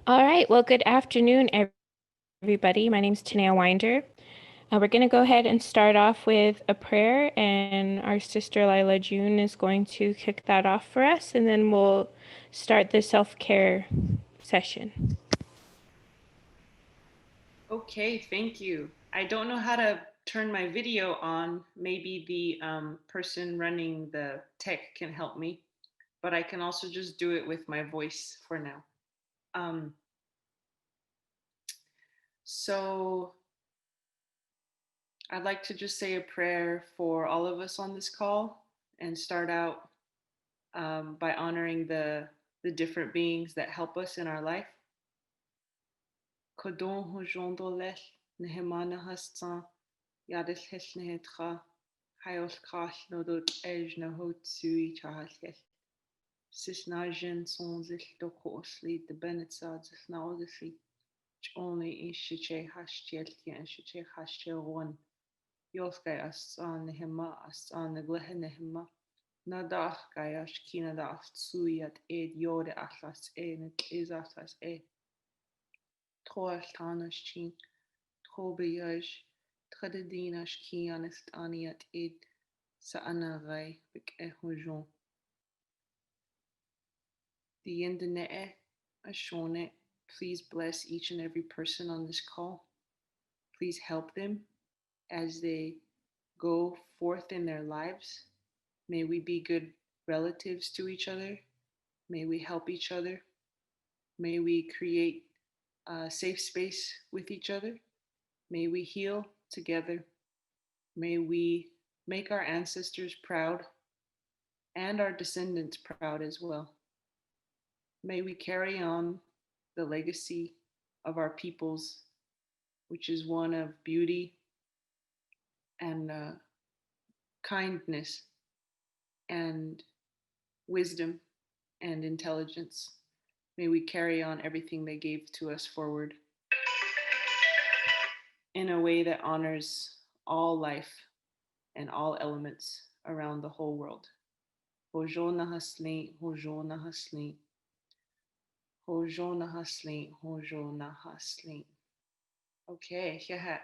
All right. Well, good afternoon, everybody. My name is Tanea Winder. We're going to go ahead and start off with a prayer, and our sister Lila June is going to kick that off for us, and then we'll start the self-care session. Okay, thank you. I don't know how to turn my video on. Maybe the person running the tech can help me, but I can also just do it with my voice for now. Um, so I'd like to just say a prayer for all of us on this call and start out by honoring the different beings that help us in our life. Kodon hojondolech nehemana hastan yadel heshnehetra hayos krash nodot ej nahot sui chahashel. Sisnajen sonzil dokosli de benetsad naudesli. Only in shiche hashtielti and shiche hashtiel one. Yoskay as on nehema as on the glehenehema. Nadach gayash kinadach suyat ed yode atlas enet is atlas e. Troas tanas chin. Trobeyaj. Trededinas kianest aniat ed. Saanarai bik ehojon. The Indinete Ashone, please bless each and every person on this call. Please help them as they go forth in their lives. May we be good relatives to each other. May we help each other. May we create a safe space with each other. May we heal together. May we make our ancestors proud and our descendants proud as well. May we carry on the legacy of our peoples, which is one of beauty and kindness and wisdom and intelligence. May we carry on everything they gave to us forward in a way that honors all life and all elements around the whole world. Hojo nahasli, hojo nahasli, hojo nahasli, hojo nahasli. Okay, yeah.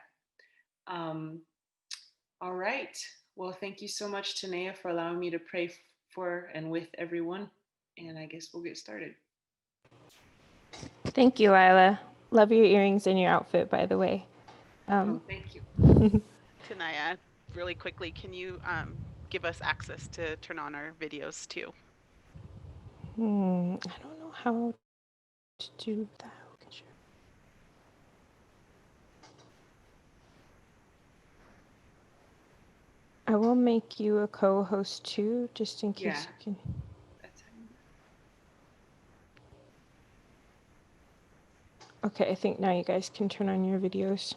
Um, all right. Well, thank you so much, Tanea, for allowing me to pray for and with everyone. And I guess we'll get started. Thank you, Lila. Love your earrings and your outfit, by the way. Oh, thank you. Tanaya, really quickly, can you give us access to turn on our videos too? I don't know how to do that. Okay, sure. I will make you a co-host too, just in case Yeah, you can. that's how you do Okay, I think now you guys can turn on your videos.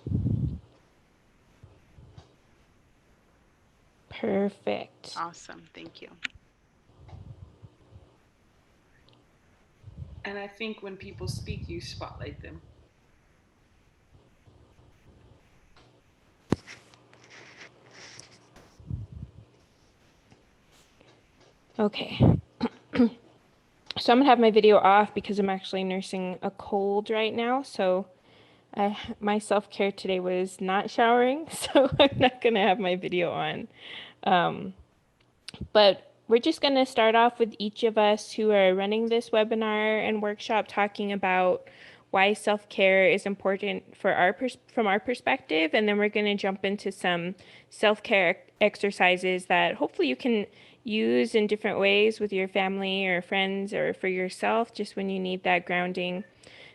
Perfect. Awesome, thank you. And I think when people speak, you spotlight them. Okay. So I'm gonna have my video off because I'm actually nursing a cold right now. So my self-care today was not showering, so I'm not gonna have my video on. But we're just gonna start off with each of us who are running this webinar and workshop talking about why self-care is important for from our perspective, and then we're gonna jump into some self-care exercises that hopefully you can use in different ways with your family or friends or for yourself, just when you need that grounding.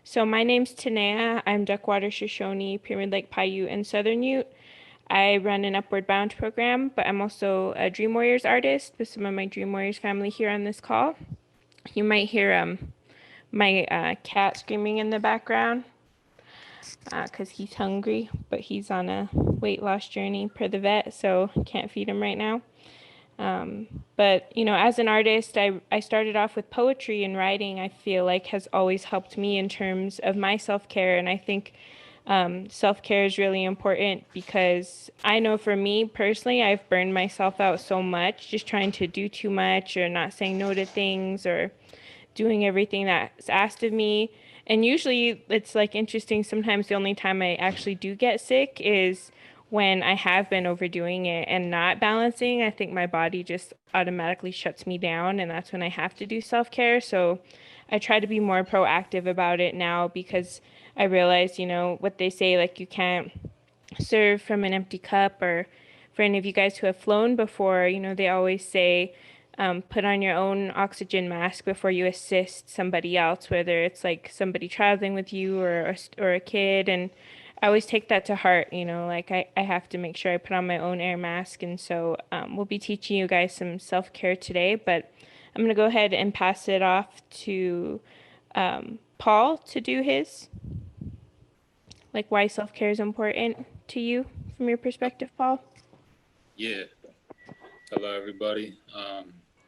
So my name's Tanea. I'm Duckwater, Shoshone, Pyramid Lake, Paiute, and Southern Ute. I run an Upward Bound program, but I'm also a Dream Warriors artist with some of my Dream Warriors family here on this call. You might hear my cat screaming in the background because he's hungry, but he's on a weight loss journey per the vet, so can't feed him right now. But you know, as an artist, I started off with poetry, and writing I feel like has always helped me in terms of my self-care. And I think self-care is really important because I know for me personally, I've burned myself out so much just trying to do too much or not saying no to things or doing everything that's asked of me. And usually it's like interesting. Sometimes the only time I actually do get sick is when I have been overdoing it and not balancing. I think my body just automatically shuts me down, and that's when I have to do self care. So I try to be more proactive about it now because I realize, what they say, like you can't serve from an empty cup. Or for any of you guys who have flown before, they always say, put on your own oxygen mask before you assist somebody else, whether it's like somebody traveling with you or a kid. And I always take that to heart, like I have to make sure I put on my own air mask. And so we'll be teaching you guys some self care today, but I'm going to go ahead and pass it off to Paul to do his, like why self care is important to you from your perspective, Paul. Yeah. Hello, everybody.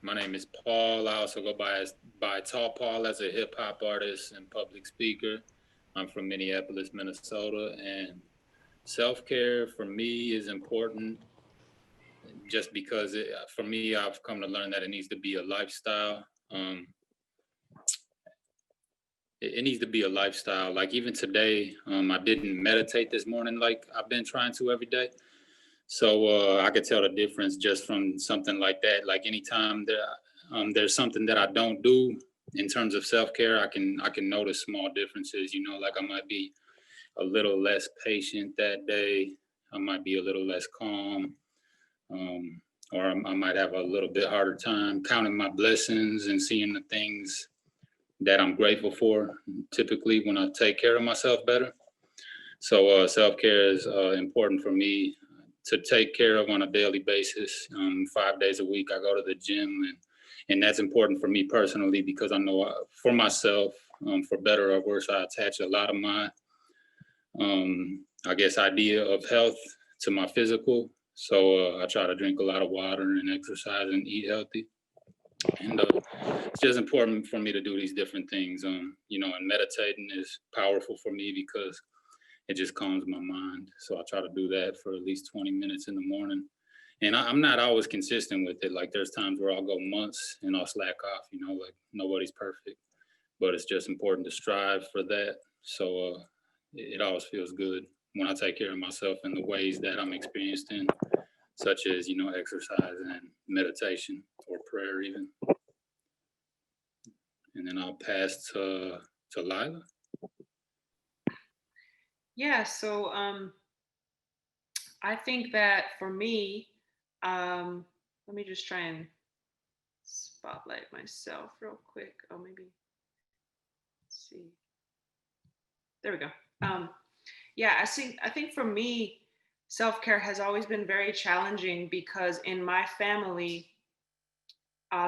My name is Paul. I also go by Tall Paul as a hip hop artist and public speaker. I'm from Minneapolis, Minnesota, and self care for me is important just because for me, I've come to learn that it needs to be a lifestyle. It needs to be a lifestyle. Like even today, I didn't meditate this morning like I've been trying to every day. So I could tell the difference just from something like that. Like anytime there's something that I don't do in terms of self care, I can notice small differences. Like I might be a little less patient that day. I might be a little less calm, um, or I might have a little bit harder time counting my blessings and seeing the things that I'm grateful for. Typically, when I take care of myself better. So self care is important for me to take care of on a daily basis. 5 days a week, I go to the gym, and that's important for me personally because I know for myself, for better or worse, I attach a lot of my, I guess, idea of health to my physical. So I try to drink a lot of water and exercise and eat healthy. And it's just important for me to do these different things. And meditating is powerful for me because it just calms my mind. So I try to do that for at least 20 minutes in the morning. And I'm not always consistent with it. Like there's times where I'll go months and I'll slack off, like nobody's perfect, but it's just important to strive for that. So it always feels good when I take care of myself in the ways that I'm experienced in, such as, exercise and meditation or prayer even. And then I'll pass to Lila. Yeah, so I think that for me, let me just try and spotlight myself real quick. Oh, maybe, let's see. There we go. Yeah, I think for me, self-care has always been very challenging because in my family,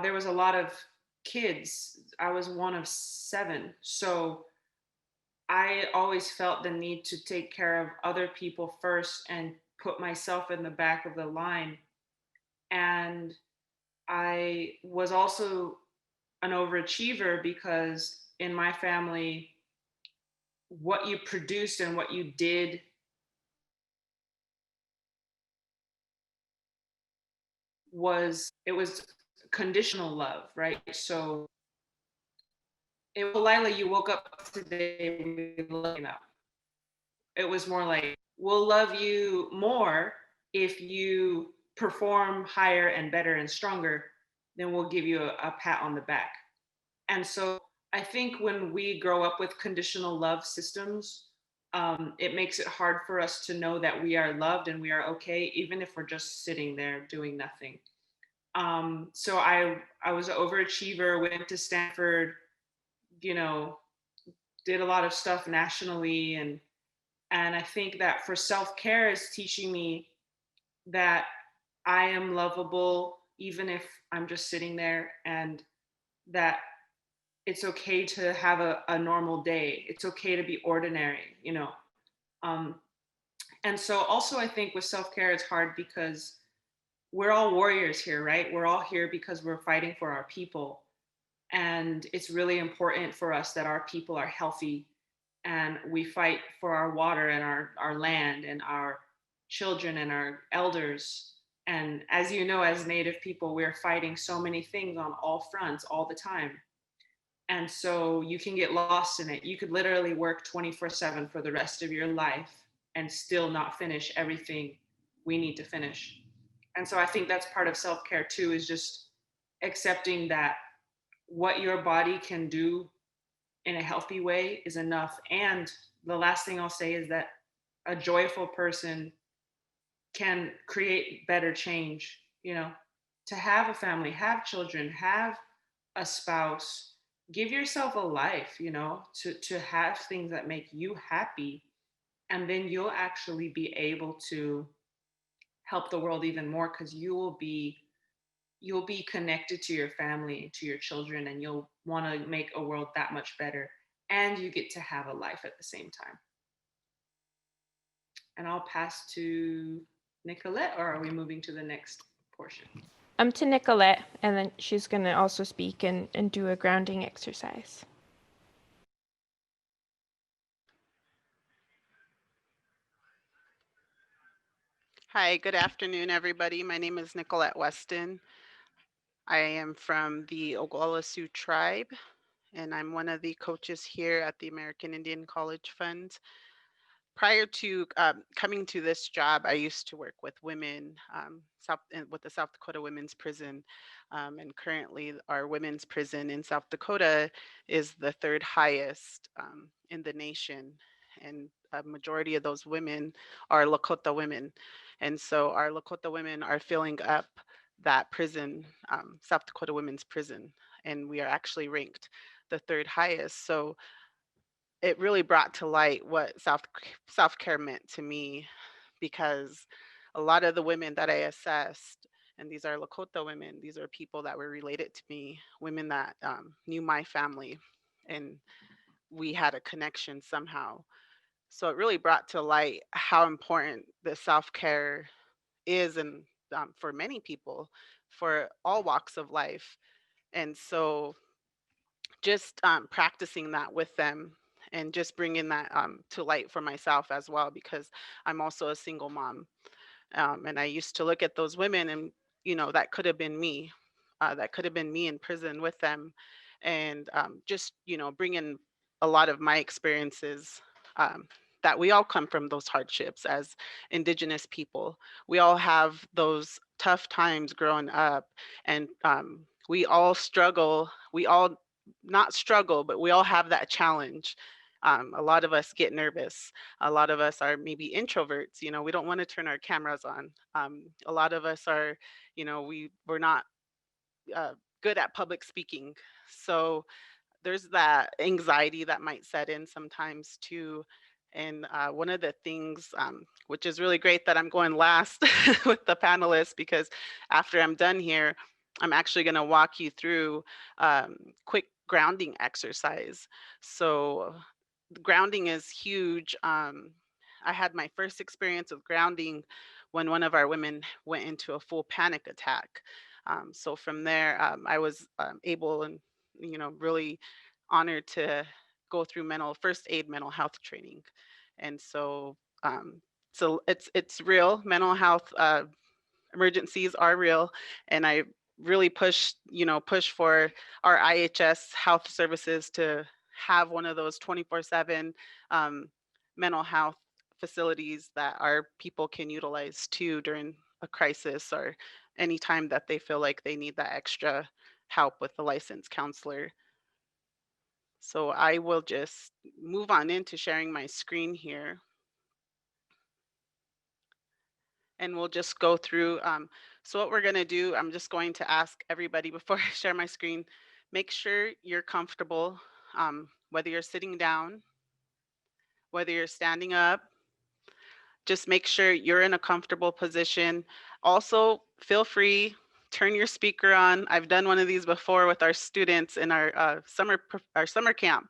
there was a lot of kids. I was one of seven. So I always felt the need to take care of other people first and put myself in the back of the line. And I was also an overachiever because in my family, what you produced and what you did it was conditional love, right? So Lila, you woke up today, we love you now. It was more like, we'll love you more if you perform higher and better and stronger, then we'll give you a pat on the back. And so I think when we grow up with conditional love systems, it makes it hard for us to know that we are loved and we are okay, even if we're just sitting there doing nothing. So I was an overachiever, went to Stanford, you know, did a lot of stuff nationally, and I think that for self-care is teaching me that I am lovable even if I'm just sitting there, and that it's okay to have a normal day. It's okay to be ordinary. Um, and so also I think with self-care it's hard because we're all warriors here, right? We're all here because we're fighting for our people. And it's really important for us that our people are healthy and we fight for our water and our land and our children and our elders. And as you know, as Native people, we're fighting so many things on all fronts all the time. And so you can get lost in it. You could literally work 24/7 for the rest of your life and still not finish everything we need to finish. And so I think that's part of self-care too, is just accepting that what your body can do in a healthy way is enough. And the last thing I'll say is that a joyful person can create better change, you know, to have a family, have children, have a spouse, give yourself a life, you know, to have things that make you happy. And then you'll actually be able to help the world even more, because you'll be connected to your family, to your children, and you'll want to make a world that much better. And you get to have a life at the same time. And I'll pass to Nicolette, or are we moving to the next portion? To Nicolette, and then she's going to also speak and do a grounding exercise. Hi, good afternoon, everybody. My name is Nicolette Weston. I am from the Oglala Sioux tribe, and I'm one of the coaches here at the American Indian College Fund. Prior to coming to this job, I used to work with women with the South Dakota Women's Prison. And currently, our women's prison in South Dakota is the third highest in the nation. And a majority of those women are Lakota women. And so our Lakota women are filling up that prison, South Dakota Women's Prison. And we are actually ranked the third highest. So it really brought to light what self care meant to me, because a lot of the women that I assessed, and these are Lakota women, these are people that were related to me, women that knew my family, and we had a connection somehow. So it really brought to light how important the self care is, and for many people, for all walks of life. And so just practicing that with them, and just bringing that to light for myself as well, because I'm also a single mom. And I used to look at those women, and that could have been me. That could have been me in prison with them, and just bring in a lot of my experiences. Um, that we all come from those hardships as Indigenous people. We all have those tough times growing up, and we all struggle. We all not struggle, but we all have that challenge. A lot of us get nervous. A lot of us are maybe introverts. We don't want to turn our cameras on. A lot of us are, we're not uh, good at public speaking. So there's that anxiety that might set in sometimes too. And one of the things, which is really great that I'm going last with the panelists, because after I'm done here, I'm actually going to walk you through quick grounding exercise. So grounding is huge. I had my first experience of grounding when one of our women went into a full panic attack. So from there, I was able and really honored to go through first aid mental health training. And so it's real. Mental health emergencies are real, and I really push for our IHS health services to have one of those 24/7 mental health facilities that our people can utilize too during a crisis, or anytime that they feel like they need that extra help with a licensed counselor. So I will just move on into sharing my screen here, and we'll just go through. So what we're going to do, I'm just going to ask everybody before I share my screen, make sure you're comfortable, whether you're sitting down, whether you're standing up. Just make sure you're in a comfortable position. Also, feel free, turn your speaker on. I've done one of these before with our students in our summer camp.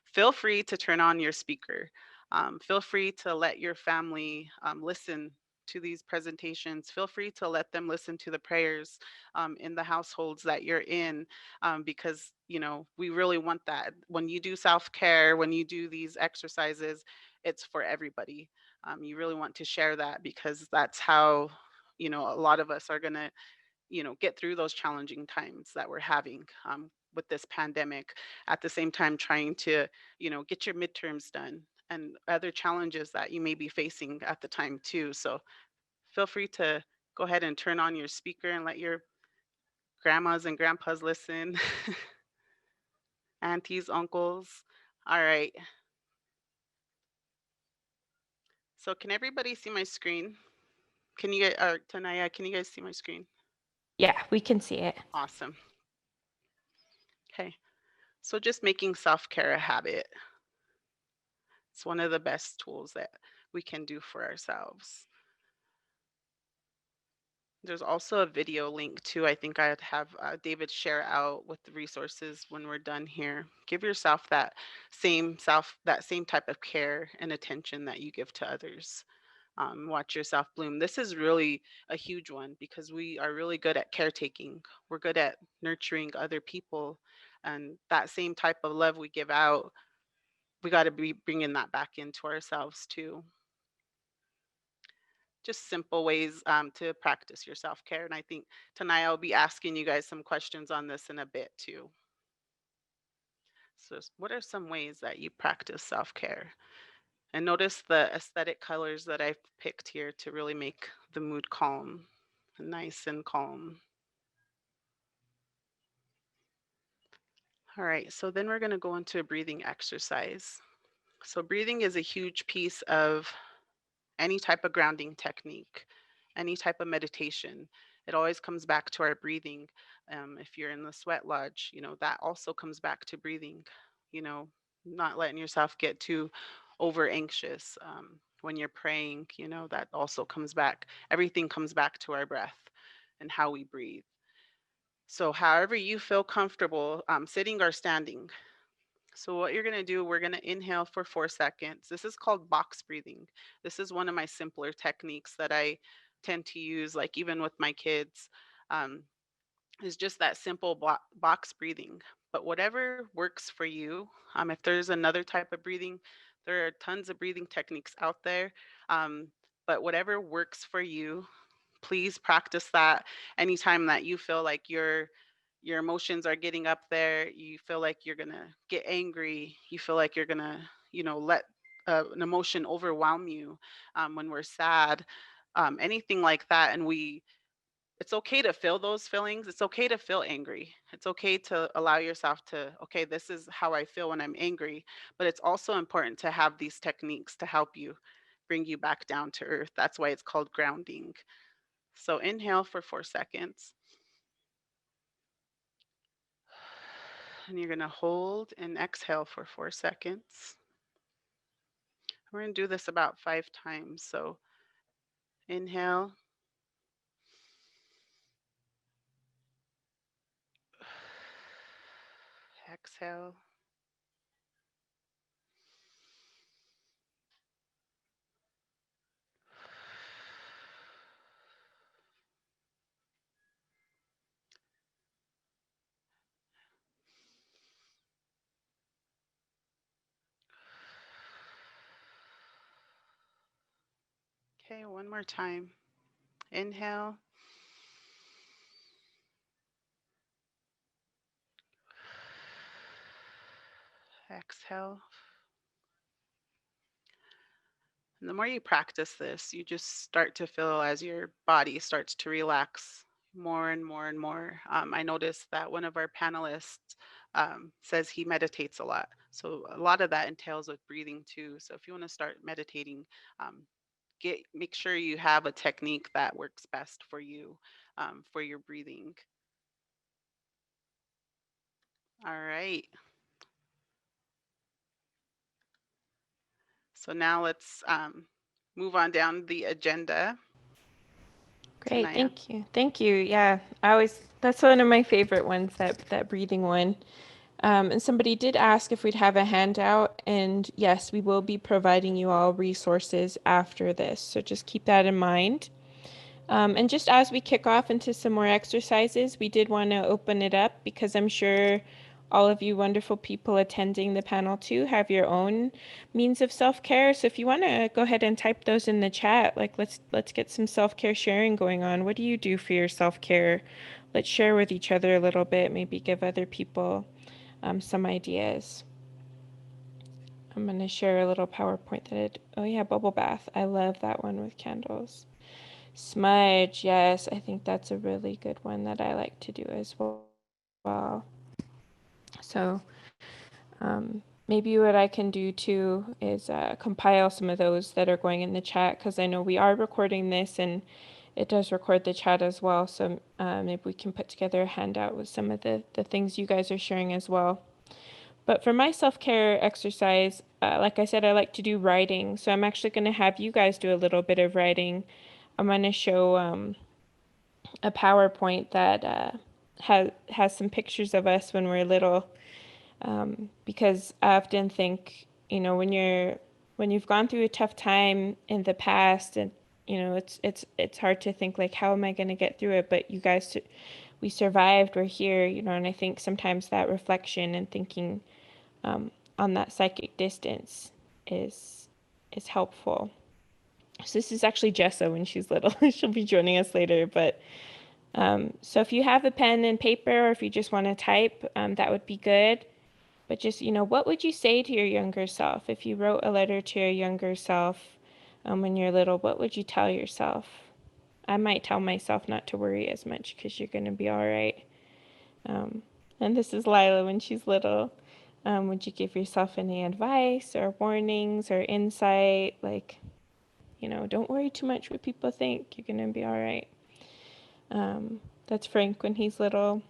Feel free to turn on your speaker. Feel free to let your family listen to these presentations. Feel free to let them listen to the prayers in the households that you're in, because we really want that. When you do self-care, when you do these exercises, it's for everybody. You really want to share that, because that's how a lot of us are going to get through those challenging times that we're having with this pandemic. At the same time, trying to, get your midterms done and other challenges that you may be facing at the time too. So feel free to go ahead and turn on your speaker and let your grandmas and grandpas listen, aunties, uncles. All right. So can everybody see my screen? Can you guys, or Tanaya, can you guys see my screen? Yeah, we can see it. Awesome. Okay. So just making self-care a habit. It's one of the best tools that we can do for ourselves. There's also a video link too. I think I'd have David share out with the resources when we're done here. Give yourself that same type of care and attention that you give to others. Watch yourself bloom. This is really a huge one because we are really good at caretaking. We're good at nurturing other people, and that same type of love we give out, we got to be bringing that back into ourselves too. Just simple ways to practice your self-care. And I think tonight I'll be asking you guys some questions on this in a bit too. So what are some ways that you practice self-care? And notice the aesthetic colors that I've picked here to really make the mood calm, nice and calm. All right, so then we're going to go into a breathing exercise. So breathing is a huge piece of any type of grounding technique, any type of meditation. It always comes back to our breathing. If you're in the sweat lodge, that also comes back to breathing, you know, not letting yourself get too over anxious. When you're praying, that also comes back. Everything comes back to our breath and how we breathe. So, however you feel comfortable, sitting or standing. So what you're going to do, we're going to inhale for 4 seconds. This is called box breathing. This is one of my simpler techniques that I tend to use, like even with my kids, um, is just that simple box breathing. But whatever works for you, if there's another type of breathing, there are tons of breathing techniques out there. Um, but whatever works for you, please practice that anytime that you feel like your emotions are getting up there, you feel like you're gonna get angry, you feel like you're gonna let an emotion overwhelm you, when we're sad, anything like that. And it's okay to feel those feelings. It's okay to feel angry. It's okay to allow yourself to, okay, this is how I feel when I'm angry. But it's also important to have these techniques to help you bring you back down to earth. That's why it's called grounding. So inhale for 4 seconds. And you're going to hold and exhale for 4 seconds. We're going to do this about 5 times. So inhale, exhale, okay, one more time. Inhale, exhale. And the more you practice this, you just start to feel as your body starts to relax more and more and more. I noticed that one of our panelists says he meditates a lot. So a lot of that entails with breathing too. So if you want to start meditating, um, make sure you have a technique that works best for you, for your breathing. All right. So now let's move on down the agenda. Great, Tanaya. thank you. Thank you. Yeah, that's one of my favorite ones, that breathing one. And somebody did ask if we'd have a handout, and yes, we will be providing you all resources after this, so just keep that in mind. And just as we kick off into some more exercises, we did want to open it up because I'm sure all of you wonderful people attending the panel too have your own means of self-care. So if you want to go ahead and type those in the chat, like let's get some self-care sharing going on. What do you do for your self-care? Let's share with each other a little bit, maybe give other people some ideas. I'm going to share a little PowerPoint that oh yeah, bubble bath. I love that one with candles. Smudge, yes, I think that's a really good one that I like to do as well. So maybe what I can do too is compile some of those that are going in the chat, because I know we are recording this and it does record the chat as well. So maybe we can put together a handout with some of the things you guys are sharing as well. But for my self-care exercise, like I said, I like to do writing. So I'm actually going to have you guys do a little bit of writing. I'm going to show a PowerPoint that has some pictures of us when we're little, because I often think, when you've gone through a tough time in the past, and it's hard to think like, how am I going to get through it? But you guys, we survived. We're here, and I think sometimes that reflection and thinking on that psychic distance is helpful. So this is actually Jessa when she's little. She'll be joining us later, but so if you have a pen and paper, or if you just want to type, that would be good. But just, what would you say to your younger self? If you wrote a letter to your younger self when you're little, what would you tell yourself? I might tell myself not to worry as much because you're going to be all right. And this is Lila when she's little. Would you give yourself any advice or warnings or insight? Like, don't worry too much what people think. You're going to be all right. That's Frank when he's little.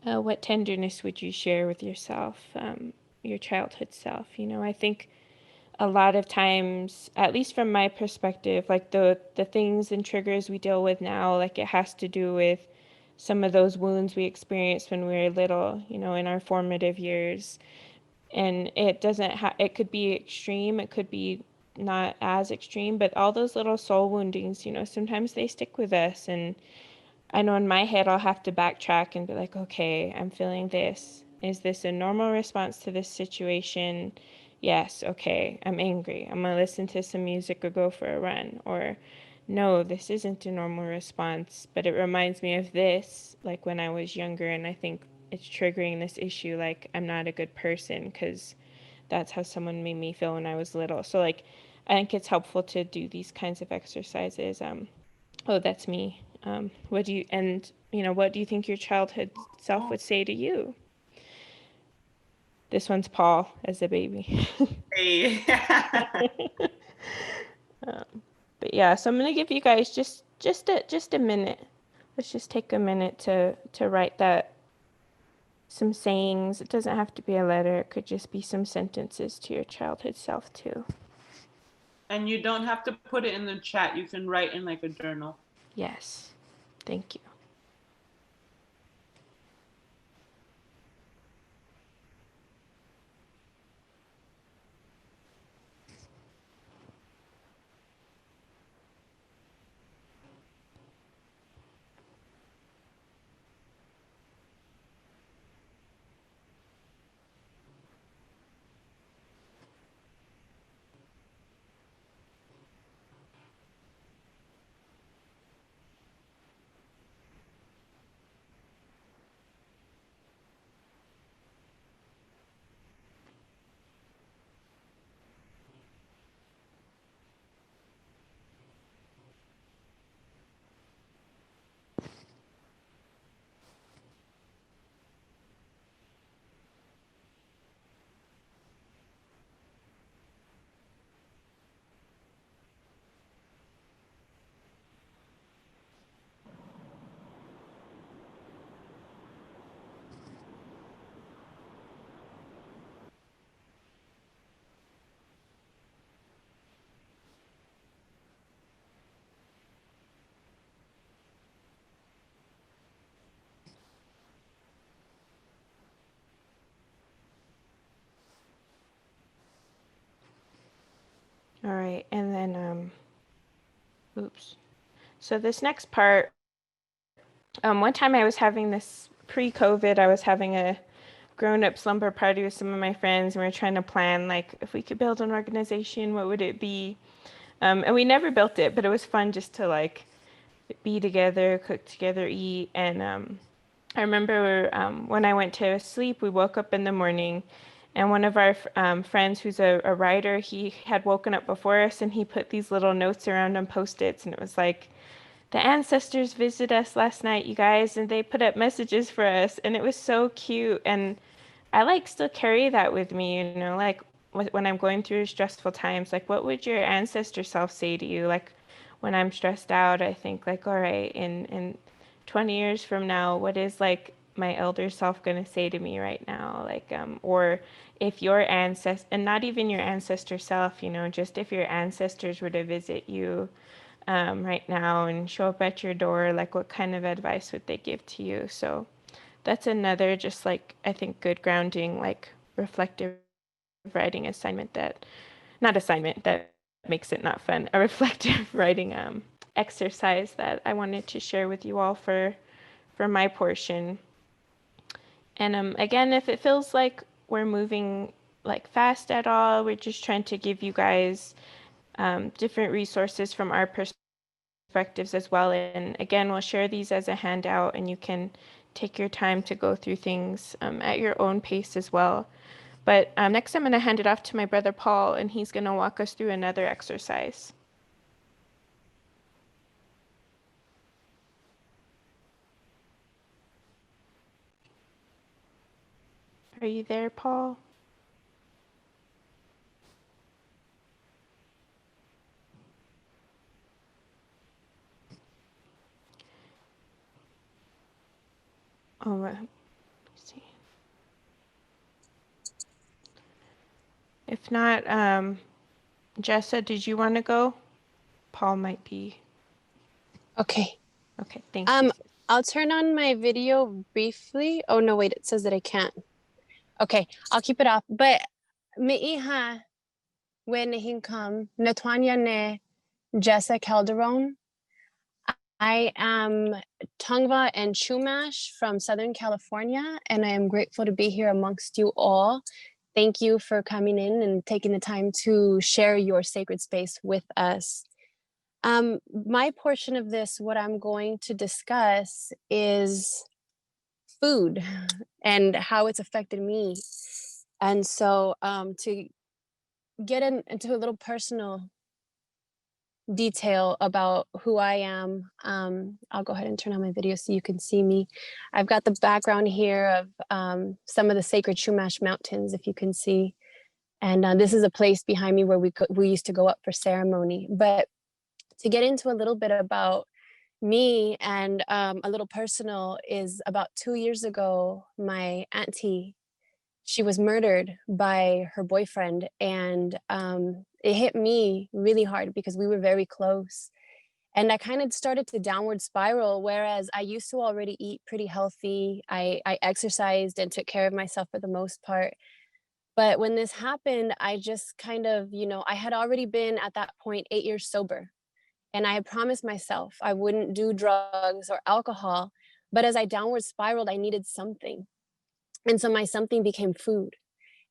What tenderness would you share with yourself, your childhood self? I think a lot of times, at least from my perspective, like the things and triggers we deal with now, like it has to do with some of those wounds we experienced when we were little, in our formative years. And it doesn't it could be extreme, it could be not as extreme, but all those little soul woundings, sometimes they stick with us. And I know in my head I'll have to backtrack and be like, okay, I'm feeling this. Is this a normal response to this situation? Yes, okay, I'm angry. I'm going to listen to some music or go for a run. Or, no, this isn't a normal response, but it reminds me of this, like when I was younger, and I think it's triggering this issue, like I'm not a good person because that's how someone made me feel when I was little. So, like, I think it's helpful to do these kinds of exercises. Oh, that's me. What do you think your childhood self would say to you? This one's Paul as a baby. Hey. But yeah, so I'm gonna give you guys just a minute. Let's just take a minute to write that, some sayings. It doesn't have to be a letter. It could just be some sentences to your childhood self too. And you don't have to put it in the chat. You can write in like a journal. Yes. Thank you. All right, and then oops. So this next part, one time I was having this pre-COVID, I was having a grown-up slumber party with some of my friends, and we were trying to plan, like, if we could build an organization, what would it be? And we never built it, but it was fun just to, like, be together, cook together, eat. And I remember when I went to sleep, we woke up in the morning, and one of our friends who's a writer, he had woken up before us, and he put these little notes around on Post-its, and it was like, the ancestors visited us last night, you guys, and they put up messages for us, and it was so cute. And I like still carry that with me, you know, like when I'm going through stressful times, like what would your ancestor self say to you? Like when I'm stressed out, I think like, all right, in 20 years from now, what is like my elder self going to say to me right now? Like, or if your ancestor, and not even your ancestor self, you know, just if your ancestors were to visit you right now and show up at your door, like what kind of advice would they give to you? So that's another just like I think good grounding, like reflective writing assignment that not assignment that makes it not fun, a reflective writing exercise that I wanted to share with you all for my portion. And again, if it feels like we're moving like fast at all, we're just trying to give you guys different resources from our perspectives as well. And again, we'll share these as a handout, and you can take your time to go through things at your own pace as well. But next, I'm going to hand it off to my brother Paul, and he's going to walk us through another exercise. Are you there, Paul? Oh, let me see. If not, Jessa, did you want to go? Paul might be. Okay. Okay, thank you. I'll turn on my video briefly. Oh no, wait, it says that I can't. Okay, I'll keep it off. But miiha when hinkam Natwanya ne Jessa Calderon. I am Tongva and Chumash from Southern California, and I am grateful to be here amongst you all. Thank you for coming in and taking the time to share your sacred space with us. My portion of this, what I'm going to discuss is food and how it's affected me. And so to get into a little personal detail about who I am, I'll go ahead and turn on my video so you can see me. I've got the background here of some of the sacred Chumash mountains, if you can see. And this is a place behind me where we used to go up for ceremony. But to get into a little bit about me and a little personal is about 2 years ago, my auntie, she was murdered by her boyfriend. And it hit me really hard because we were very close. And I kind of started to downward spiral, whereas I used to already eat pretty healthy. I exercised and took care of myself for the most part. But when this happened, I just kind of, I had already been at that point 8 years sober. And I had promised myself I wouldn't do drugs or alcohol. But as I downward spiraled, I needed something. And so my something became food.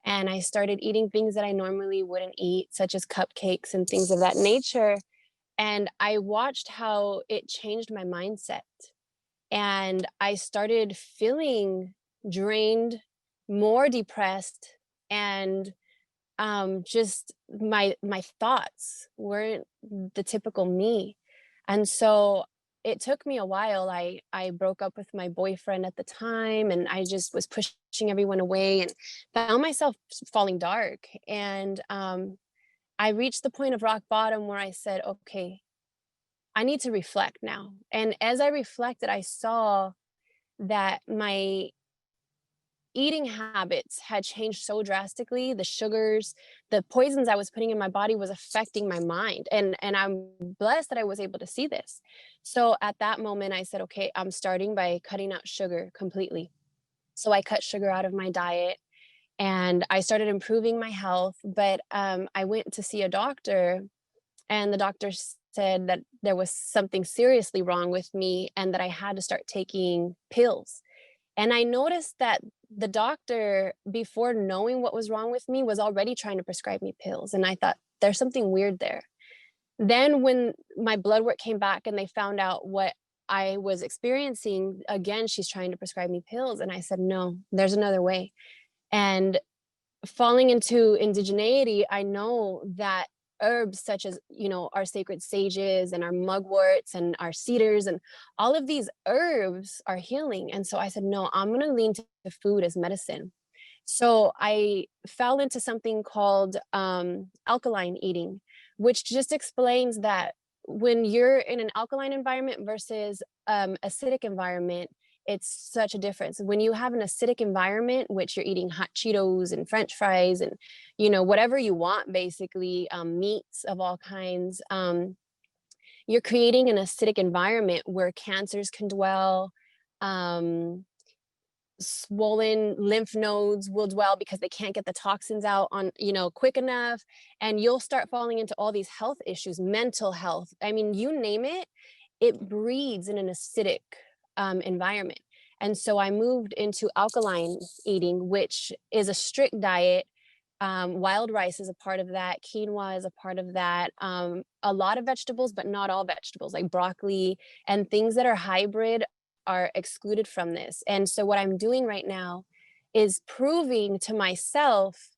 And I started eating things that I normally wouldn't eat, such as cupcakes and things of that nature. And I watched how it changed my mindset. And I started feeling drained, more depressed, and just my thoughts weren't the typical me. And so it took me a while. I broke up with my boyfriend at the time, and I just was pushing everyone away and found myself falling dark. And I reached the point of rock bottom where I said, okay, I need to reflect now. And as I reflected, I saw that my eating habits had changed so drastically. The sugars, the poisons I was putting in my body was affecting my mind. And I'm blessed that I was able to see this. So at that moment, I said, okay, I'm starting by cutting out sugar completely. So I cut sugar out of my diet and I started improving my health. But I went to see a doctor, and the doctor said that there was something seriously wrong with me and that I had to start taking pills. And I noticed that the doctor, before knowing what was wrong with me, was already trying to prescribe me pills. And I thought, there's something weird there. Then when my blood work came back and they found out what I was experiencing, again, she's trying to prescribe me pills. And I said, no, there's another way. And falling into indigeneity, I know that herbs such as, you know, our sacred sages and our mugworts and our cedars and all of these herbs are healing. And so I said, no, I'm going to lean to food as medicine. So I fell into something called alkaline eating, which just explains that when you're in an alkaline environment versus acidic environment, it's such a difference. When you have an acidic environment, which you're eating hot Cheetos and French fries and, you know, whatever you want, basically, meats of all kinds, you're creating an acidic environment where cancers can dwell, swollen lymph nodes will dwell because they can't get the toxins out on, you know, quick enough. And you'll start falling into all these health issues, mental health. I mean, you name it, it breeds in an acidic environment. And so I moved into alkaline eating, which is a strict diet. Wild rice is a part of that. Quinoa is a part of that. A lot of vegetables, but not all vegetables, like broccoli and things that are hybrid are excluded from this. And so what I'm doing right now is proving to myself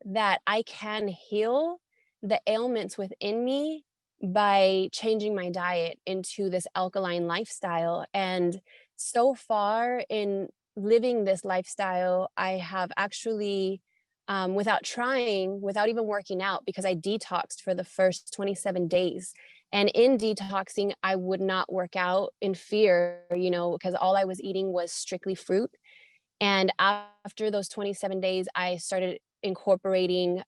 that I can heal the ailments within me by changing my diet into this alkaline lifestyle. And so far in living this lifestyle, I have actually, without trying, without even working out, because I detoxed for the first 27 days. And in detoxing, I would not work out in fear, you know, because all I was eating was strictly fruit. And after those 27 days, I started incorporating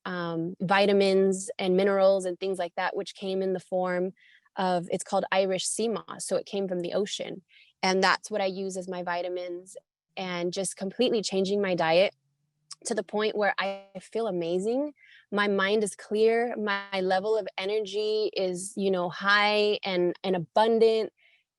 vitamins and minerals and things like that, which came in the form of, it's called Irish sea moss. So it came from the ocean. And that's what I use as my vitamins, and just completely changing my diet to the point where I feel amazing. My mind is clear. My level of energy is, you know, high and abundant.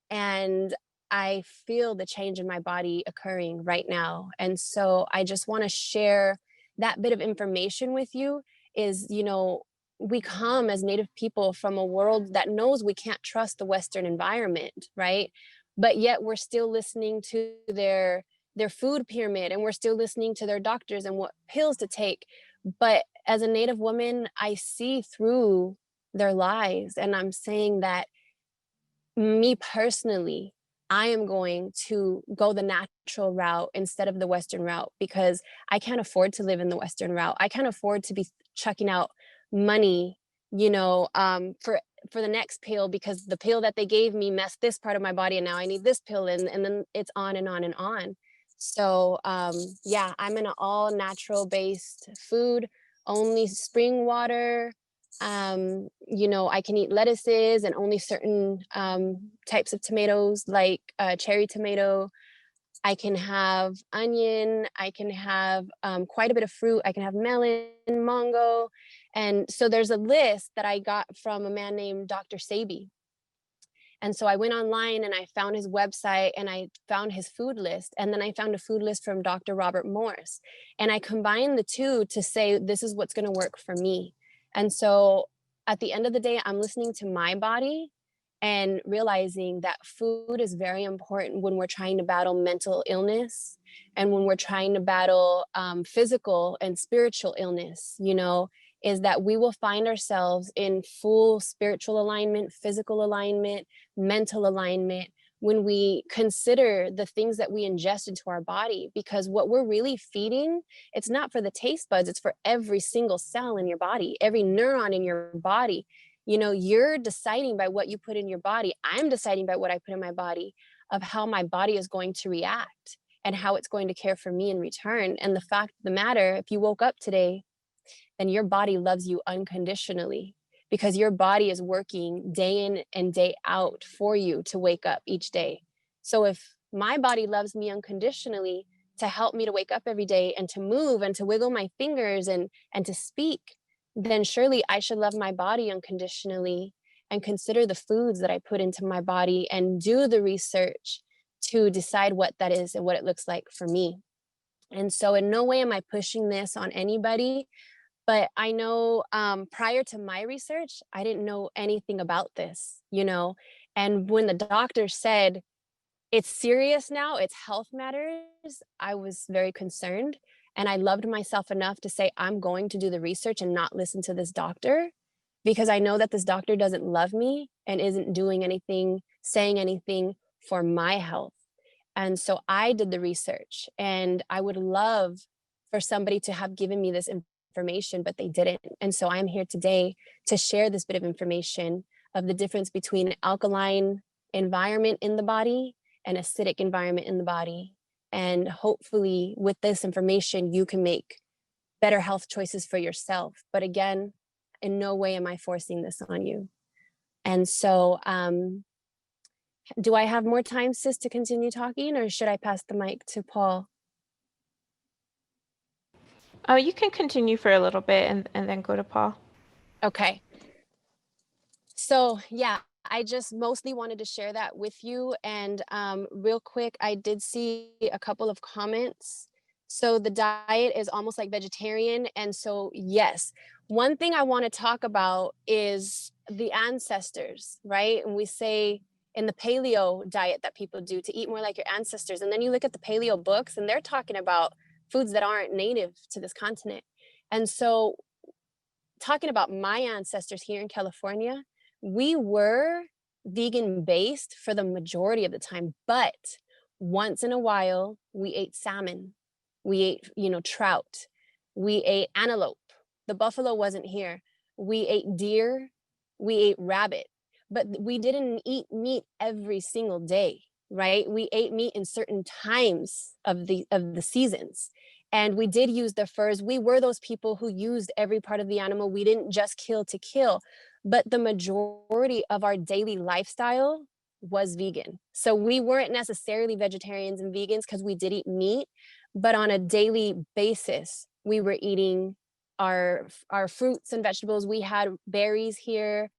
And I feel the change in my body occurring right now. And so I just want to share that bit of information with you is, you know, we come as Native people from a world that knows we can't trust the Western environment, right? But yet we're still listening to their food pyramid, and we're still listening to their doctors and what pills to take. But as a Native woman, I see through their lies, and I'm saying that me personally, I am going to go the natural route instead of the Western route, because I can't afford to live in the Western route. I can't afford to be chucking out money, you know, for the next pill, because the pill that they gave me messed this part of my body, and now I need this pill, and then it's on and on and on. So yeah, I'm in an all natural based food, only spring water. You know, I can eat lettuces and only certain types of tomatoes, like cherry tomato. I can have onion. I can have quite a bit of fruit. I can have melon, mango. And so there's a list that I got from a man named Dr. Sabi. And so I went online and I found his website and I found his food list. And then I found a food list from Dr. Robert Morse. And I combined the two to say, this is what's going to work for me. And so at the end of the day, I'm listening to my body and realizing that food is very important when we're trying to battle mental illness and when we're trying to battle physical and spiritual illness, you know, is that we will find ourselves in full spiritual alignment, physical alignment, mental alignment when we consider the things that we ingest into our body. Because what we're really feeding, it's not for the taste buds, it's for every single cell in your body, every neuron in your body. You know, you're deciding by what you put in your body. I'm deciding by what I put in my body, of how my body is going to react and how it's going to care for me in return. And the fact of the matter, if you woke up today, then your body loves you unconditionally, because your body is working day in and day out for you to wake up each day. So if my body loves me unconditionally to help me to wake up every day and to move and to wiggle my fingers and to speak, then surely I should love my body unconditionally and consider the foods that I put into my body and do the research to decide what that is and what it looks like for me. And so in no way am I pushing this on anybody, but I know prior to my research, I didn't know anything about this, you know? And when the doctor said, it's serious now, it's health matters, I was very concerned. And I loved myself enough to say, I'm going to do the research and not listen to this doctor, because I know that this doctor doesn't love me and isn't doing anything, saying anything for my health. And so I did the research, and I would love for somebody to have given me this information, but they didn't. And so I'm here today to share this bit of information of the difference between alkaline environment in the body and acidic environment in the body. And hopefully with this information, you can make better health choices for yourself. But again, in no way am I forcing this on you. And so, do I have more time, sis, to continue talking, or should I pass the mic to Paul? Oh, you can continue for a little bit and then go to Paul. Okay. So yeah, I just mostly wanted to share that with you. And real quick, I did see a couple of comments. So the diet is almost like vegetarian. And so yes, one thing I want to talk about is the ancestors, right? And we say in the paleo diet that people do to eat more like your ancestors. And then you look at the paleo books and they're talking about foods that aren't native to this continent. And so talking about my ancestors here in California, we were vegan based for the majority of the time, but once in a while we ate salmon, we ate, you know, trout, we ate antelope. The buffalo wasn't here. We ate deer, we ate rabbit, but we didn't eat meat every single day, right? We ate meat in certain times of the seasons. And we did use the furs. We were those people who used every part of the animal. We didn't just kill to kill, but the majority of our daily lifestyle was vegan. So we weren't necessarily vegetarians and vegans because we did eat meat, but on a daily basis, we were eating our fruits and vegetables. We had berries here.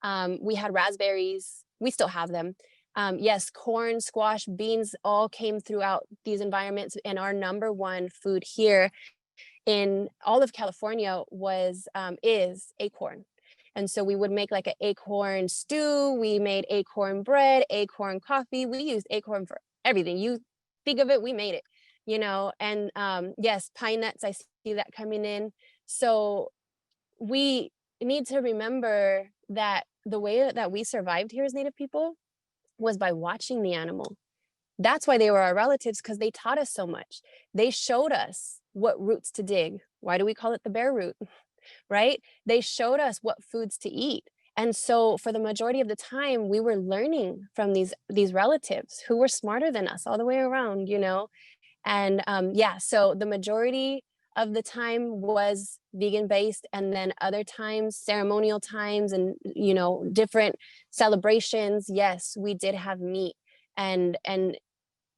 We had raspberries. We still have them. Yes, corn, squash, beans all came throughout these environments. And our number one food here in all of California was is acorn. And so we would make like an acorn stew. We made acorn bread, acorn coffee. We used acorn for everything. You think of it, we made it, you know. And yes, pine nuts, I see that coming in. So we need to remember that the way that we survived here as Native people was by watching the animal. That's why they were our relatives, because they taught us so much. They showed us what roots to dig. Why do we call it the bear root? Right? They showed us what foods to eat. And so for the majority of the time, we were learning from these relatives who were smarter than us all the way around, you know? And yeah, so the majority of the time was vegan based, and then other times, ceremonial times and, you know, different celebrations, yes, we did have meat. And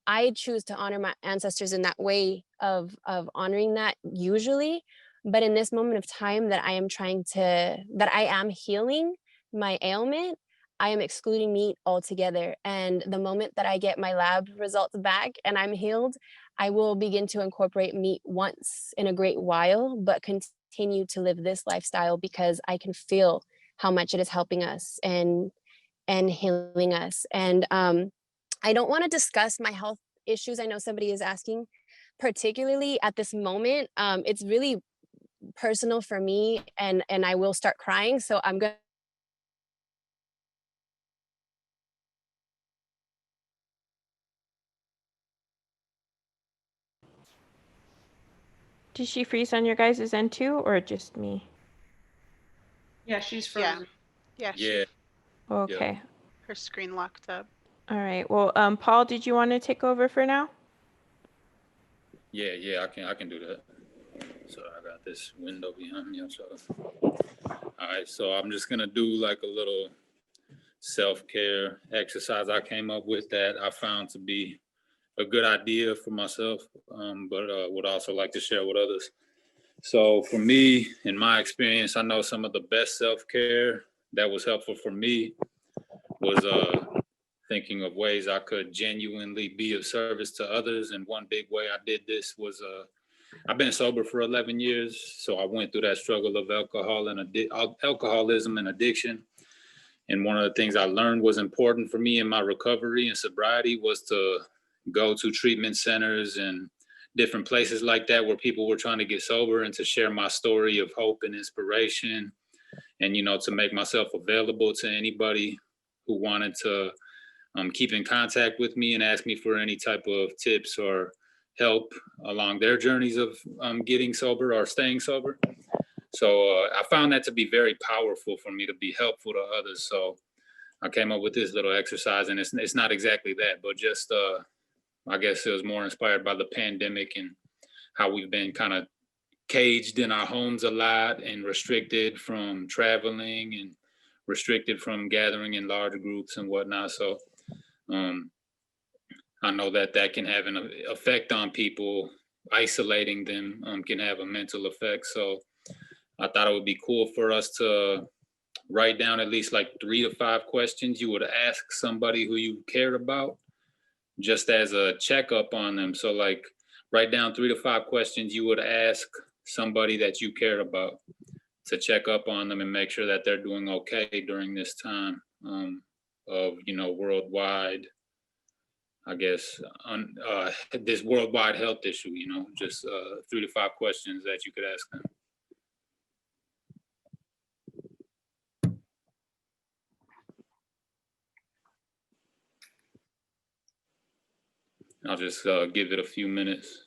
I choose to honor my ancestors in that way of honoring that usually. But in this moment of time that I am healing my ailment, I am excluding meat altogether. And the moment that I get my lab results back and I'm healed, I will begin to incorporate meat once in a great while, but continue to live this lifestyle because I can feel how much it is helping us and healing us. And I don't want to discuss my health issues. I know somebody is asking, particularly at this moment. It's really personal for me, and I will start crying. So I'm going. Did she freeze on your guys' end too, or just me? Yeah, she's Yeah. frozen. Yeah, Yeah. Okay. her screen locked up. All right. Well, Paul, did you want to take over for now? Yeah, I can do that. So I got this window behind me. So, all right, so I'm just gonna do like a little self-care exercise I came up with that I found to be a good idea for myself, but would also like to share with others. So for me, in my experience, I know some of the best self-care that was helpful for me was thinking of ways I could genuinely be of service to others. And one big way I did this was I've been sober for 11 years. So I went through that struggle of alcoholism and addiction. And one of the things I learned was important for me in my recovery and sobriety was to go to treatment centers and different places like that where people were trying to get sober, and to share my story of hope and inspiration, and, you know, to make myself available to anybody who wanted to keep in contact with me and ask me for any type of tips or help along their journeys of getting sober or staying sober. So I found that to be very powerful for me to be helpful to others. So I came up with this little exercise, and it's not exactly that, but just I guess it was more inspired by the pandemic and how we've been kind of caged in our homes a lot and restricted from traveling and restricted from gathering in large groups and whatnot. So I know that that can have an effect on people. Isolating them can have a mental effect. So I thought it would be cool for us to write down at least like 3 to 5 questions you would ask somebody who you cared about, just as a checkup on them. So like write down 3 to 5 questions you would ask somebody that you cared about to check up on them and make sure that they're doing okay during this time of, you know, worldwide, I guess, this worldwide health issue, you know, just 3 to 5 questions that you could ask them. I'll just give it a few minutes.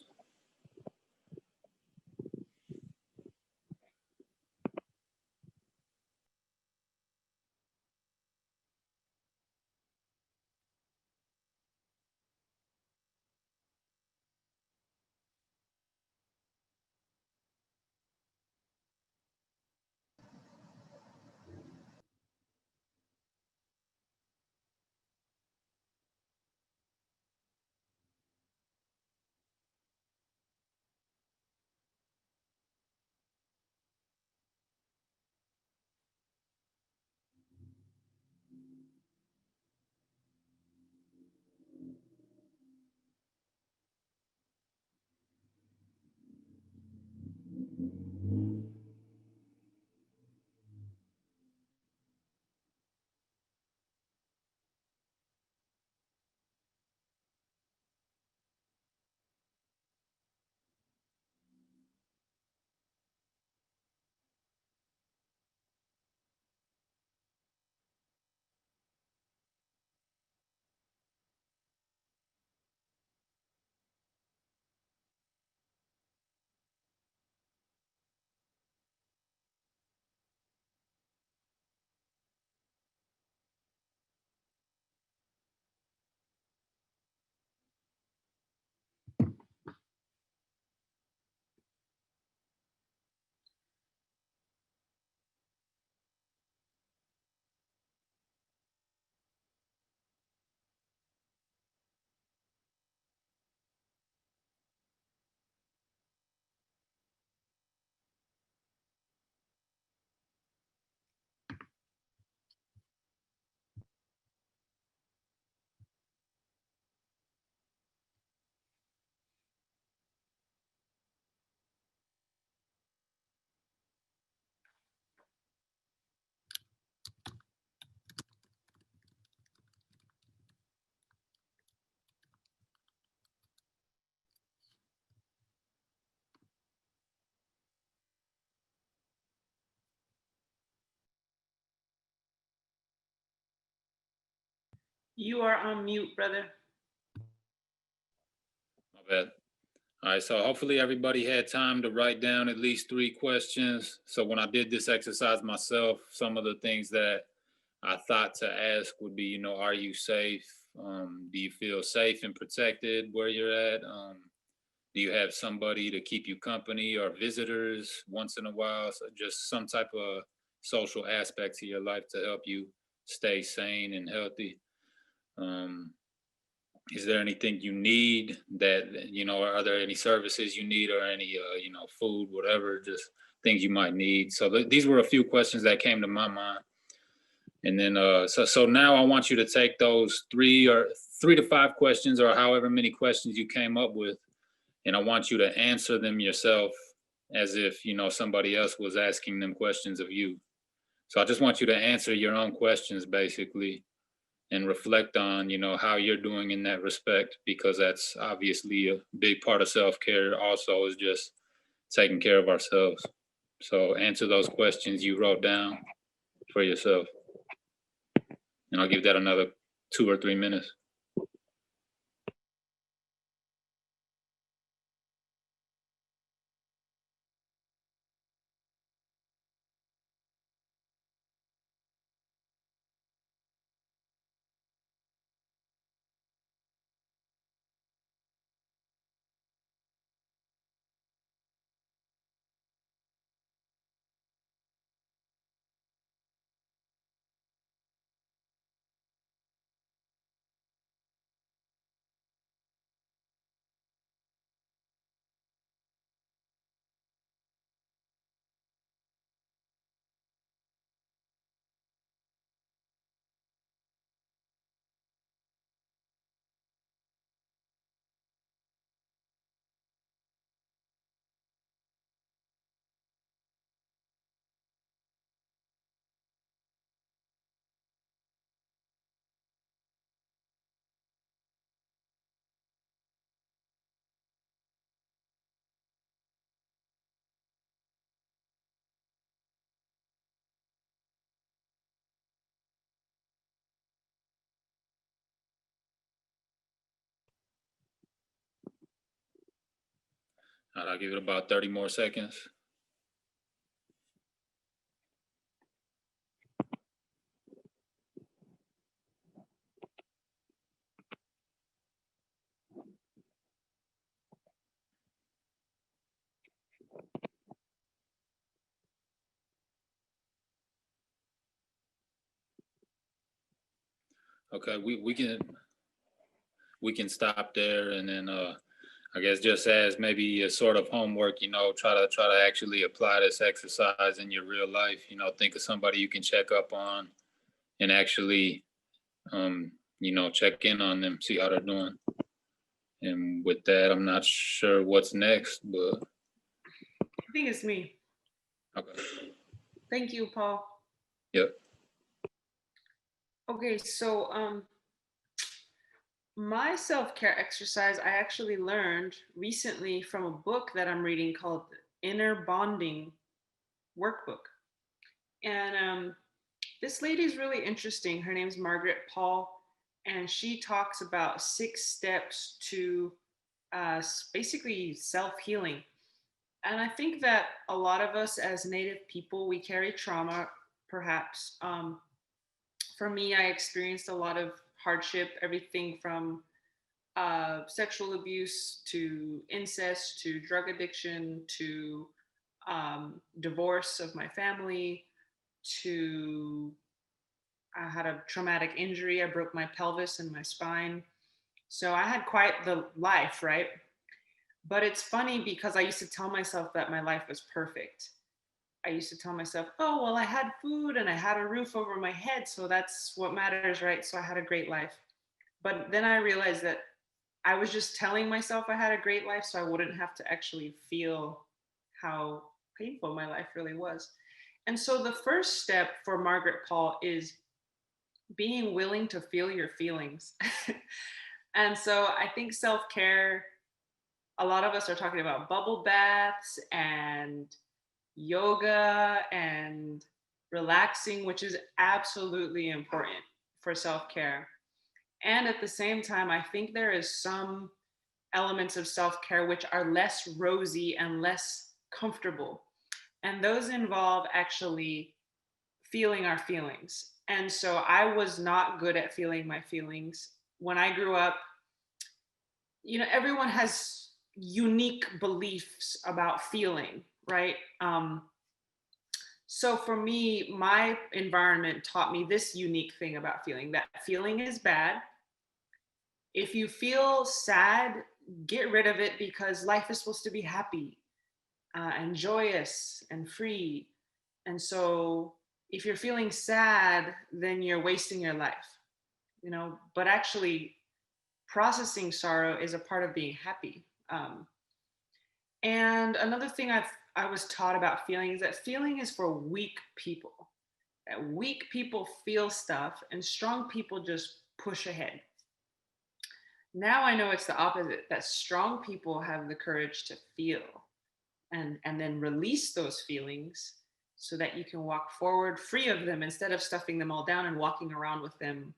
You are on mute, brother. My bad. All right, so hopefully everybody had time to write down at least 3 questions. So when I did this exercise myself, some of the things that I thought to ask would be, you know, are you safe? Do you feel safe and protected where you're at? Do you have somebody to keep you company or visitors once in a while? So just some type of social aspect to your life to help you stay sane and healthy. Is there anything you need that, you know, are there any services you need or any, you know, food, whatever, just things you might need? So these were a few questions that came to my mind. And then so now I want you to take those 3 to 5 questions or however many questions you came up with, and I want you to answer them yourself as if, you know, somebody else was asking them questions of you. So I just want you to answer your own questions basically and reflect on, you know, how you're doing in that respect, because that's obviously a big part of self-care also, is just taking care of ourselves. So answer those questions you wrote down for yourself. And I'll give that another 2 or 3 minutes. All right, I'll give it about 30 more seconds. Okay, we can stop there, and then I guess just as maybe a sort of homework, you know, try to actually apply this exercise in your real life. You know, think of somebody you can check up on and actually, you know, check in on them, see how they're doing. And with that, I'm not sure what's next, but I think it's me. okay. Thank you, Paul. Yep. Okay, so my self-care exercise I actually learned recently from a book that I'm reading called Inner Bonding Workbook. And this lady is really interesting. Her name's Margaret Paul, and she talks about 6 steps to basically self-healing. And I think that a lot of us as Native people, we carry trauma, perhaps. For me, I experienced a lot of hardship, everything from sexual abuse to incest to drug addiction to divorce of my family to I had a traumatic injury. I broke my pelvis and my spine. So I had quite the life, right? But it's funny because I used to tell myself that my life was perfect. I used to tell myself, oh, well, I had food and I had a roof over my head. So that's what matters, right? So I had a great life. But then I realized that I was just telling myself I had a great life so I wouldn't have to actually feel how painful my life really was. And so the first step for Margaret Paul is being willing to feel your feelings. And so I think self care, a lot of us are talking about bubble baths and yoga and relaxing, which is absolutely important for self care. And at the same time, I think there is some elements of self care which are less rosy and less comfortable. And those involve actually feeling our feelings. And so I was not good at feeling my feelings. When I grew up, you know, everyone has unique beliefs about feeling, right? So for me, my environment taught me this unique thing about feeling, that feeling is bad. If you feel sad, get rid of it because life is supposed to be happy and joyous and free. And so if you're feeling sad, then you're wasting your life, but actually processing sorrow is a part of being happy. And another thing I was taught about feeling is that feeling is for weak people. That weak people feel stuff and strong people just push ahead. Now I know it's the opposite, that strong people have the courage to feel and then release those feelings so that you can walk forward free of them instead of stuffing them all down and walking around with them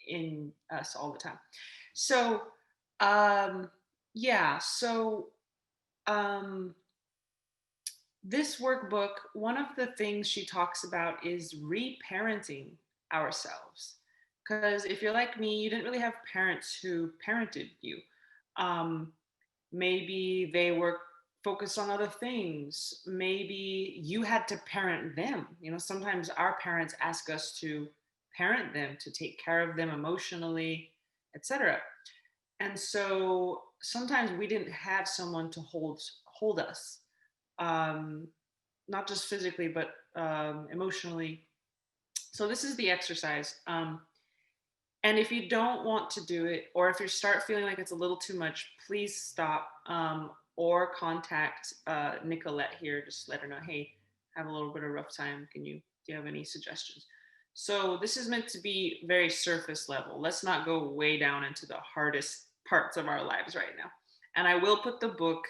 in us all the time. So, um, yeah, so um, this workbook, one of the things she talks about is reparenting ourselves. Because if you're like me, you didn't really have parents who parented you. Um, Maybe they were focused on other things. Maybe you had to parent them. Sometimes our parents ask us to parent them, to take care of them emotionally, etc. And so sometimes we didn't have someone to hold us, um, not just physically but emotionally. So this is the exercise. And if you don't want to do it, or if you start feeling like it's a little too much, please stop, or contact Nicolette here. Just let her know, hey, I have a little bit of rough time. Do you have any suggestions? So this is meant to be very surface level. Let's not go way down into the hardest parts of our lives right now. And I will put the book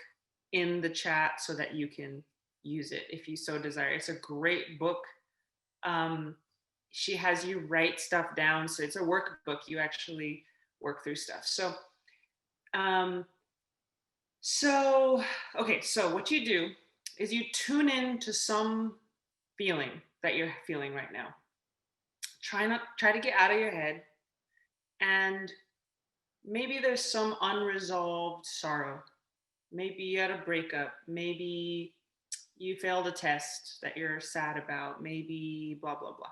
in the chat so that you can use it if you so desire. It's a great book. Um, she has you write stuff down, so it's a workbook. You actually work through stuff. Um, so okay, so what you do is you tune in to some feeling that you're feeling right now. Try to get out of your head, and maybe there's some unresolved sorrow. Maybe you had a breakup. Maybe you failed a test that you're sad about. Maybe blah blah blah.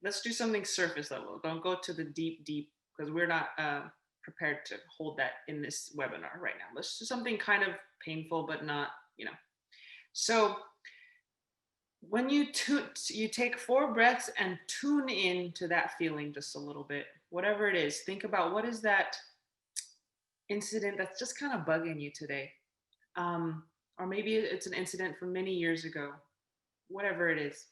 Let's do something surface level. Don't go to the deep, because we're not prepared to hold that in this webinar right now. Let's do something kind of painful, but not. So when you take 4 breaths and tune in to that feeling just a little bit, whatever it is. Think about, what is that incident that's just kind of bugging you today, or maybe it's an incident from many years ago, whatever it is.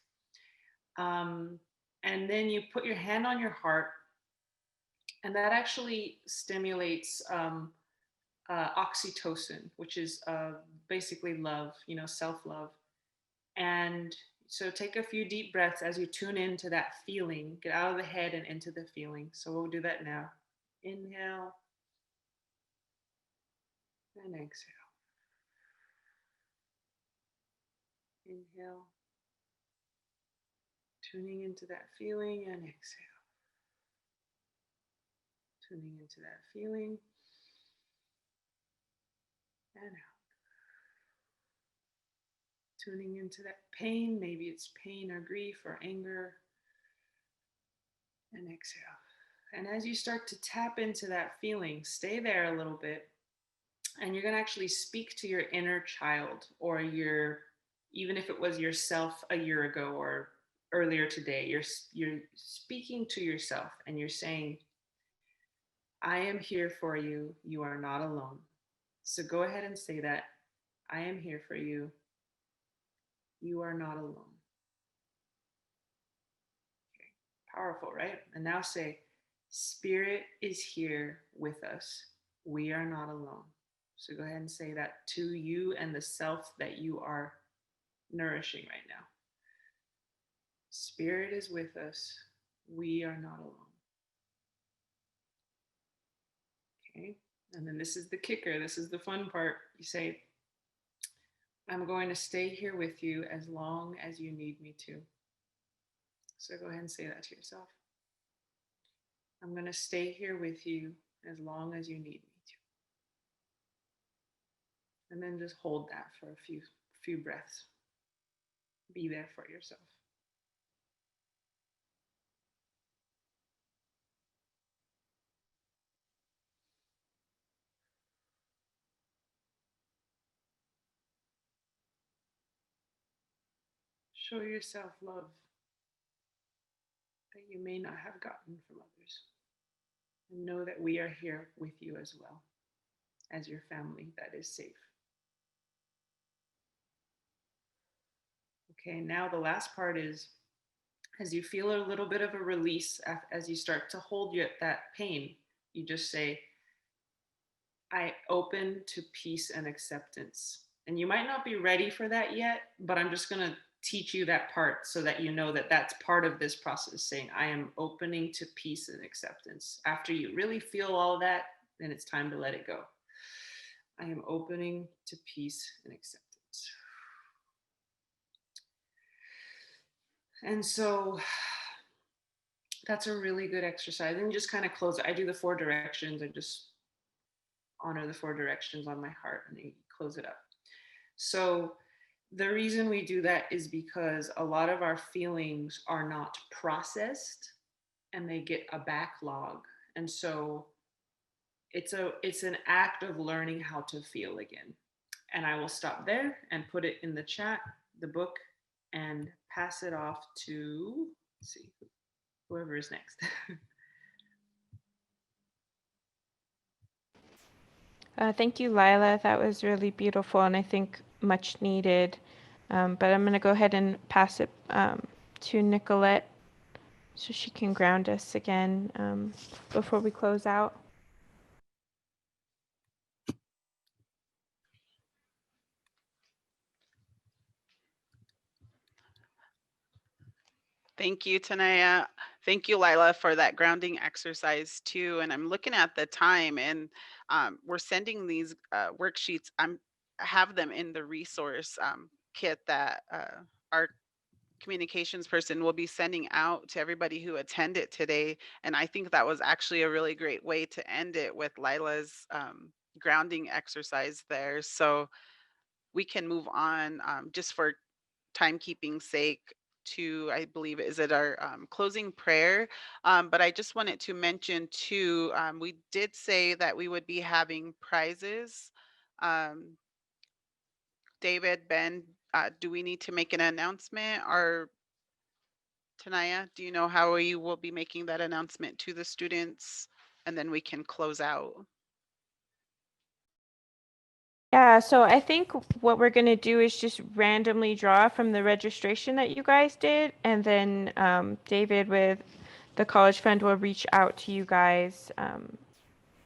And then you put your hand on your heart, and that actually stimulates oxytocin, which is basically love, self-love. And so take a few deep breaths as you tune into that feeling. Get out of the head and into the feeling. So we'll do that now. Inhale and exhale. Inhale, tuning into that feeling, and exhale. Tuning into that feeling and out. Tuning into that pain. Maybe it's pain or grief or anger. And exhale. And as you start to tap into that feeling, stay there a little bit. And you're going to actually speak to your inner child, or even if it was yourself a year ago or earlier today, you're speaking to yourself and you're saying, I am here for you. You are not alone. So go ahead and say that. I am here for you. You are not alone. Okay. Powerful, right? And now say, Spirit is here with us. We are not alone. So go ahead and say that to you and the self that you are nourishing right now. Spirit is with us. We are not alone. Okay. And then this is the kicker. This is the fun part. You say, I'm going to stay here with you as long as you need me to. So go ahead and say that to yourself. I'm going to stay here with you as long as you need me to. And then just hold that for a few breaths. Be there for yourself. Show yourself love. that you may not have gotten from others. And know that we are here with you as well, as your family that is safe. Okay, now the last part is as you feel a little bit of a release, as you start to hold that pain, you just say, I open to peace and acceptance. And you might not be ready for that yet, but I'm just going to teach you that part so that you know that that's part of this process, saying, I am opening to peace and acceptance. After you really feel all that, then it's time to let it go. I am opening to peace and acceptance. And so that's a really good exercise. And just kind of close it. I do the 4 directions. I just honor the 4 directions on my heart and then close it up. So the reason we do that is because a lot of our feelings are not processed and they get a backlog. And so it's an act of learning how to feel again. And I will stop there and put it in the chat, the book, and pass it off to, let's see, whoever is next. Thank you, Lila. That was really beautiful and I think much needed. But I'm going to go ahead and pass it to Nicolette so she can ground us again before we close out. Thank you, Tanaya. Thank you, Lila, for that grounding exercise too. And I'm looking at the time, and we're sending these worksheets. I have them in the resource kit that our communications person will be sending out to everybody who attended today. And I think that was actually a really great way to end it with Lila's grounding exercise there. So we can move on just for timekeeping sake to, I believe, is it our closing prayer? But I just wanted to mention too, we did say that we would be having prizes. David, Ben, do we need to make an announcement, or Tanaya, do you know how we will be making that announcement to the students, and then we can close out? Yeah, so I think what we're going to do is just randomly draw from the registration that you guys did, and then David with the College Fund will reach out to you guys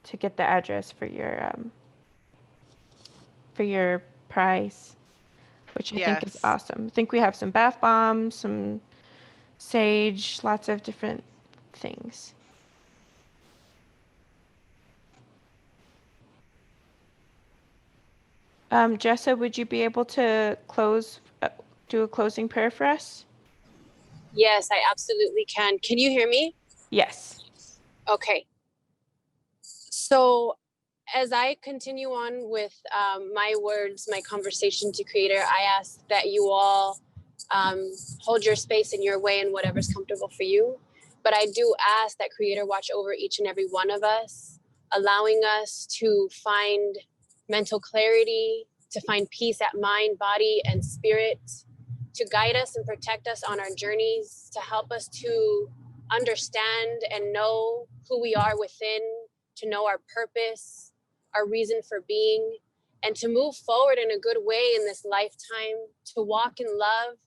to get the address for your prize, which I think is Yes. awesome. I think we have some bath bombs, some sage, lots of different things. Jessa, would you be able to do a closing prayer for us? Yes, I absolutely can. Can you hear me? Yes. Okay. So as I continue on with my words, my conversation to Creator, I ask that you all hold your space in your way and whatever's comfortable for you. But I do ask that Creator watch over each and every one of us, allowing us to find mental clarity, to find peace at mind, body, and spirit, to guide us and protect us on our journeys, to help us to understand and know who we are within, to know our purpose, our reason for being, and to move forward in a good way in this lifetime, to walk in love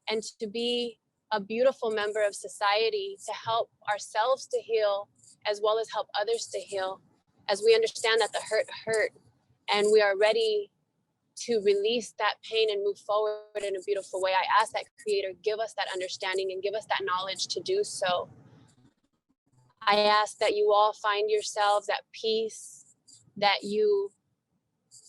and to be a beautiful member of society, to help ourselves to heal as well as help others to heal, as we understand that the hurt and we are ready to release that pain and move forward in a beautiful way. I ask that Creator give us that understanding and give us that knowledge to do so. I ask that you all find yourselves at peace, that you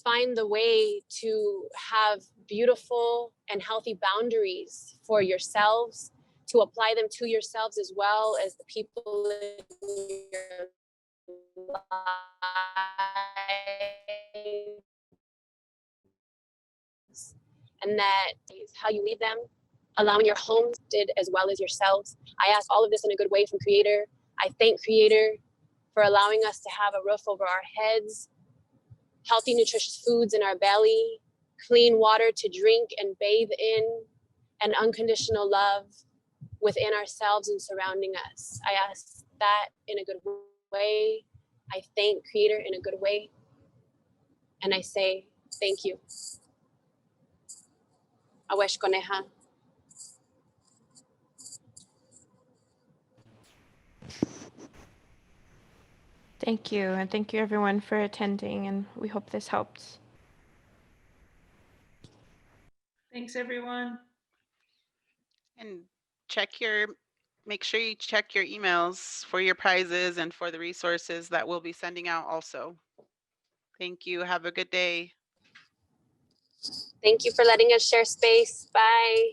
find the way to have beautiful and healthy boundaries for yourselves, to apply them to yourselves as well as the people in your life, and that is how you lead them, allowing your homes did as well as yourselves. I ask all of this in a good way from Creator. I thank Creator for allowing us to have a roof over our heads, healthy, nutritious foods in our belly, clean water to drink and bathe in, and unconditional love. within ourselves and surrounding us. I ask that in a good way. I thank Creator in a good way. And I say, thank you. Awesh Koneha. Thank you, and thank you everyone for attending, and we hope this helped. Thanks, everyone. And make sure you check your emails for your prizes and for the resources that we'll be sending out also. Thank you. Have a good day. Thank you for letting us share space. Bye.